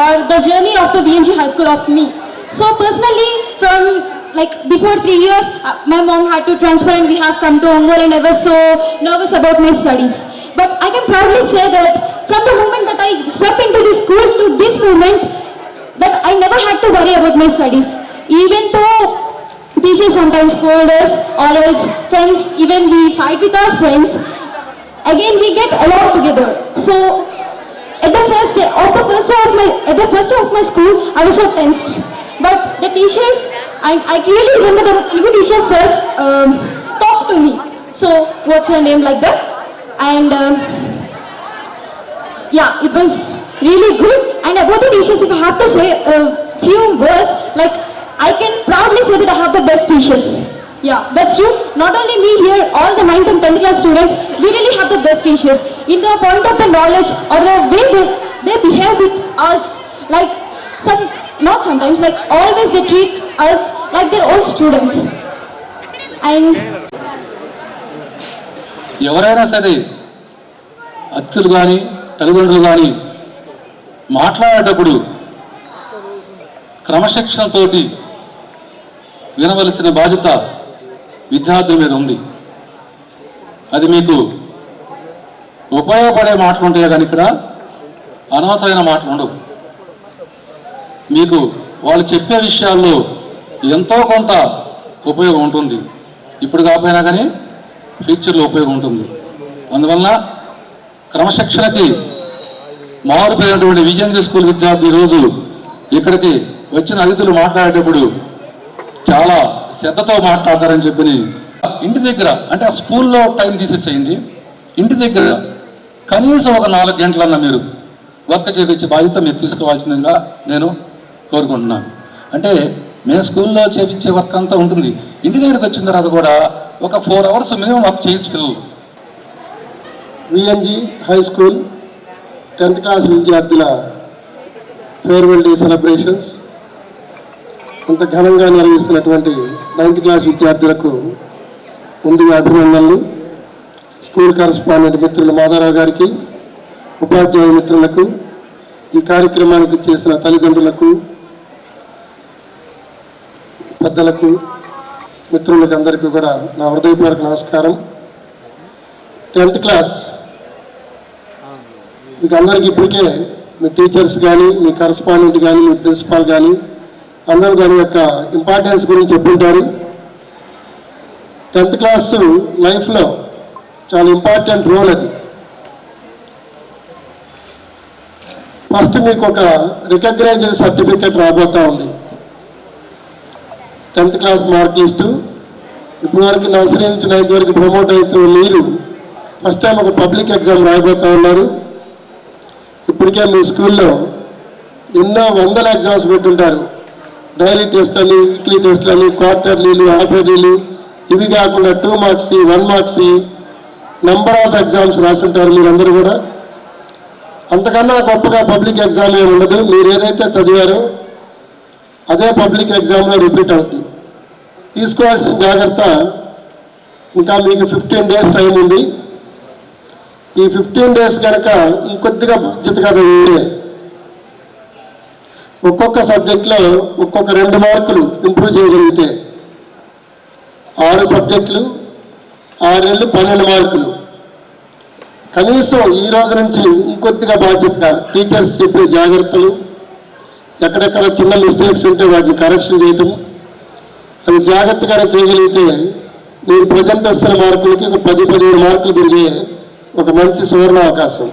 or the journey of the VNG High School of me. So personally, from like before 3 years, my mom had to transfer and we have come to Ongole, and I was so nervous about my studies. But I can proudly say that from the moment that I stepped into this school to this moment, that I never had to worry about my studies. Even though teachers sometimes scold us, or else friends, even we fight with our friends, again we get along together. So at the first day of my school, I was so tensed. But the teachers, and I clearly remember the Telugu teacher first talked to me. So what's your name, like that? And yeah, it was really good. And about the teachers, if I have to say a few words, like I can proudly say that I have the best teachers. Yeah, that's true. Not only me here, all the 9th and 10th class students, we really have the best teachers. In the point of the knowledge or the way they behave with us, like not sometimes, like always they treat us like their own students. And ఎవరైనా సరే అతిథులు కానీ తల్లిదండ్రులు కానీ మాట్లాడేటప్పుడు క్రమశిక్షణతోటి వినవలసిన బాధ్యత విద్యార్థుల మీద ఉంది. అది మీకు ఉపయోగపడే మాటలు ఉంటాయి కానీ ఇక్కడ అనవసరమైన మాటలు ఉండవు. మీకు వాళ్ళు చెప్పే విషయాల్లో ఎంతో కొంత ఉపయోగం ఉంటుంది. ఇప్పుడు కాకపోయినా కానీ ఫ్యూచర్లో ఉపయోగం ఉంటుంది. అందువల్ల క్రమశిక్షణకి మారుపోయినటువంటి విజయన్సీ స్కూల్ విద్యార్థి ఈరోజు ఇక్కడికి వచ్చిన అతిథులు మాట్లాడేటప్పుడు చాలా శ్రద్ధతో మాట్లాడతారని చెప్పి, ఇంటి దగ్గర అంటే ఆ స్కూల్లో టైం తీసేసేయండి, ఇంటి దగ్గర కనీసం ఒక 4 గంటలన్నా మీరు వర్క్ చేయించే బాధ్యత మీరు తీసుకోవాల్సిందిగా నేను కోరుకుంటున్నాను. అంటే మేము స్కూల్లో చేయించే వర్క్ అంతా ఉంటుంది, ఇంటి దగ్గరికి వచ్చిన తర్వాత కూడా ఒక 4 అవర్స్ మినిమం వర్క్ చేయొచ్చు పిల్లలు. VNG high school 10th class విద్యార్థుల ఫేర్వెల్ డే సెలబ్రేషన్స్ అంత ఘనంగా నిర్వహిస్తున్నటువంటి 9th క్లాస్ విద్యార్థులకు ముందుగా అభినందనలు. స్కూల్ కరస్పాండెంట్ మిత్రులు మాధవరావు గారికి, ఉపాధ్యాయ మిత్రులకు, ఈ కార్యక్రమానికి చేసిన తల్లిదండ్రులకు, పెద్దలకు, మిత్రులకు అందరికీ కూడా నా హృదయపూర్వక నమస్కారం. 10th క్లాస్ మీకు అందరికీ ఇప్పటికే మీ టీచర్స్ కానీ, మీ కరస్పాండెంట్ కానీ, మీ ప్రిన్సిపాల్ కానీ అందరూ దాని యొక్క ఇంపార్టెన్స్ గురించి చెప్పుంటారు. 10th క్లాస్ లైఫ్లో చాలా ఇంపార్టెంట్ రోల్ అది. ఫస్ట్ మీకు ఒక రికగ్నైజ్డ్ సర్టిఫికేట్ రాబోతూ ఉంది. 10th క్లాస్ మార్క్ లిస్టు ఇప్పటివరకు నర్సరీ నుంచి 9th వరకు ప్రమోట్ అవుతూ మీరు ఫస్ట్ టైం ఒక పబ్లిక్ ఎగ్జామ్ రాయబోతూ ఉన్నారు. ఇప్పటికే మీ స్కూల్లో ఎన్నో వందల ఎగ్జామ్స్ పెట్టుంటారు. డైలీ టెస్ట్లని, వీక్లీ టెస్ట్లని, క్వార్టర్లీలు, హాఫర్లీలు, ఇవి కాకుండా 2 marks, 1 marks, number of exams రాస్తుంటారు మీరందరూ కూడా. అంతకన్నా గొప్పగా పబ్లిక్ ఎగ్జామ్ ఏమి ఉండదు. మీరు ఏదైతే చదివారో అదే పబ్లిక్ ఎగ్జామ్లో రిపీట్ అవుతుంది. తీసుకోవాల్సిన జాగ్రత్త, ఇంకా మీకు 15 days టైం ఉంది. ఈ 15 days కనుక ఇంకొద్దిగా బాధ్యతగా చదివితే ఒక్కొక్క సబ్జెక్ట్లో ఒక్కొక్క 2 మార్కులు ఇంప్రూవ్ చేయగలిగితే 6 సబ్జెక్టులు 6 నెలలు 12 మార్కులు. కనీసం ఈ రోజు నుంచి ఇంకొద్దిగా బాధ్యతగా టీచర్స్ చెప్పే జాగ్రత్తలు, ఎక్కడెక్కడ చిన్న మిస్టేక్స్ ఉంటే వాటిని కరెక్షన్ చేయటం, అవి జాగ్రత్తగా చేయగలిగితే మీరు ప్రజెంట్ వస్తున్న మార్కులకి ఒక 10-15 మార్కులు పెరిగే ఒక మంచి సువర్ణ అవకాశం.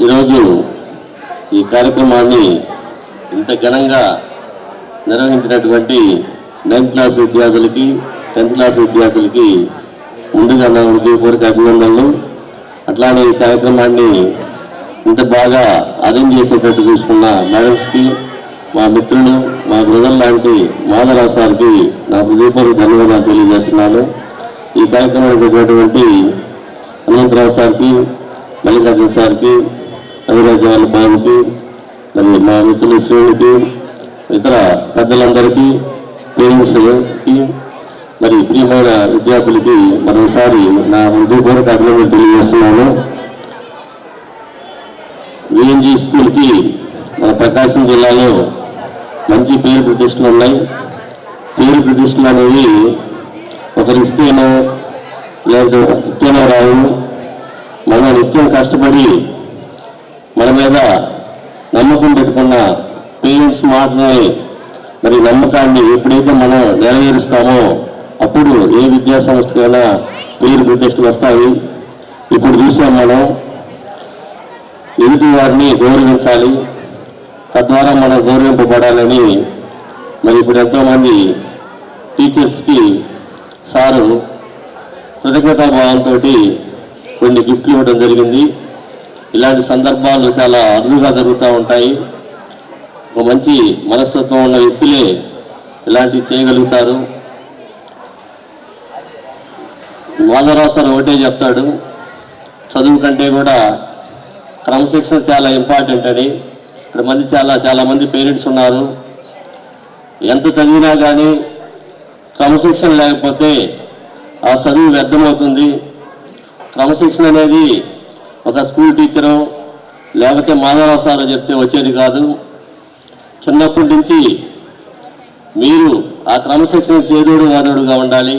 ఈరోజు ఈ కార్యక్రమాన్ని ఇంత ఘనంగా నిర్వహించినటువంటి 9th క్లాస్ విద్యార్థులకి, 10th క్లాస్ విద్యార్థులకి ముందుగా నా హృదయపూర్వక అభినందనలు. అట్లానే ఈ కార్యక్రమాన్ని ఇంత బాగా అరేంజ్ చేసేటట్టు చూసుకున్న మేడమ్స్కి, మా మిత్రులు, మా బ్రదర్ లాంటి మాధవరావు సార్కి నా హృదయపూర్వక ధన్యవాదాలు తెలియజేస్తున్నాను. ఈ కార్యక్రమానికి వచ్చినటువంటి అనంతరావు సార్కి, మల్లికార్జున సార్కి, రవిరాజు బాబుకి, మరి మా మిత్రులు శ్రేణుకి, ఇతర పెద్దలందరికీ, పేరెంట్స్కి, మరి ప్రియమైన విద్యార్థులకి మరోసారి నా హృదయపూర్వక అభినందనలు తెలియజేస్తున్నాను. విఎన్జి స్కూల్కి మన ప్రకాశం జిల్లాలో మంచి పేరు ప్రతిష్టలు ఉన్నాయి. పేరు ప్రతిష్టలు అనేవి ఒకరు ఇస్తేనో లేదా ఇస్తేనో రావు. మనం నిత్యం కష్టపడి మన మీద నమ్మకం పెట్టుకున్న పేరెంట్స్ మాటలని మరి నమ్మకాన్ని ఎప్పుడైతే మనం నెరవేరుస్తామో అప్పుడు ఏ విద్యా సంస్థకైనా పేరు ప్రతిష్టలు వస్తాయి. ఇప్పుడు చూసాం మనం ఎదుటి వారిని గౌరవించాలి, తద్వారా మనం గౌరవింపబడాలని మరి ఇప్పుడు ఎంతోమంది టీచర్స్కి సారు కృతజ్ఞతాభావంతో కొన్ని గిఫ్ట్లు ఇవ్వడం జరిగింది. ఇలాంటి సందర్భాలు చాలా అరుదుగా జరుగుతూ ఉంటాయి. ఒక మంచి మనస్తత్వం ఉన్న వ్యక్తులే ఇలాంటివి చేయగలుగుతారు. మాధవరావు సార్ ఒకటే చెప్తాడు, చదువు కంటే కూడా క్రమశిక్షణ చాలా ఇంపార్టెంట్ అని. ఇక్కడ చాలా మంది పేరెంట్స్ ఉన్నారు. ఎంత చదివినా కానీ క్రమశిక్షణ లేకపోతే ఆ చదువు వ్యర్థమవుతుంది. క్రమశిక్షణ అనేది ఒక స్కూల్ టీచరు లేకపోతే మాధవరావు సార్ చెప్తే వచ్చేది కాదు. చిన్నప్పటి నుంచి మీరు ఆ క్రమశిక్షణ చేదోడు వాదోడుగా ఉండాలి.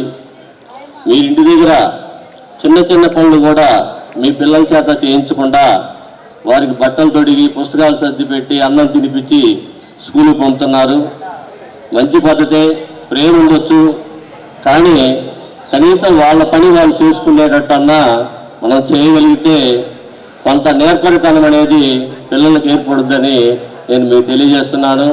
మీరు ఇంటి దగ్గర చిన్న చిన్న పనులు కూడా మీ పిల్లల చేత చేయించకుండా వారికి బట్టలు తొడిగి పుస్తకాలు సర్ది పెట్టి అన్నం తినిపించి స్కూల్కి పంపుతున్నారు. మంచి పద్ధతే, ప్రేమ ఉండొచ్చు, కానీ కనీసం వాళ్ళ పని వాళ్ళు చేసుకునేటట్టన్నా మనం చేయగలిగితే కొంత నేర్పరితనం అనేది పిల్లలకు ఏర్పడుద్దని నేను మీకు తెలియజేస్తున్నాను.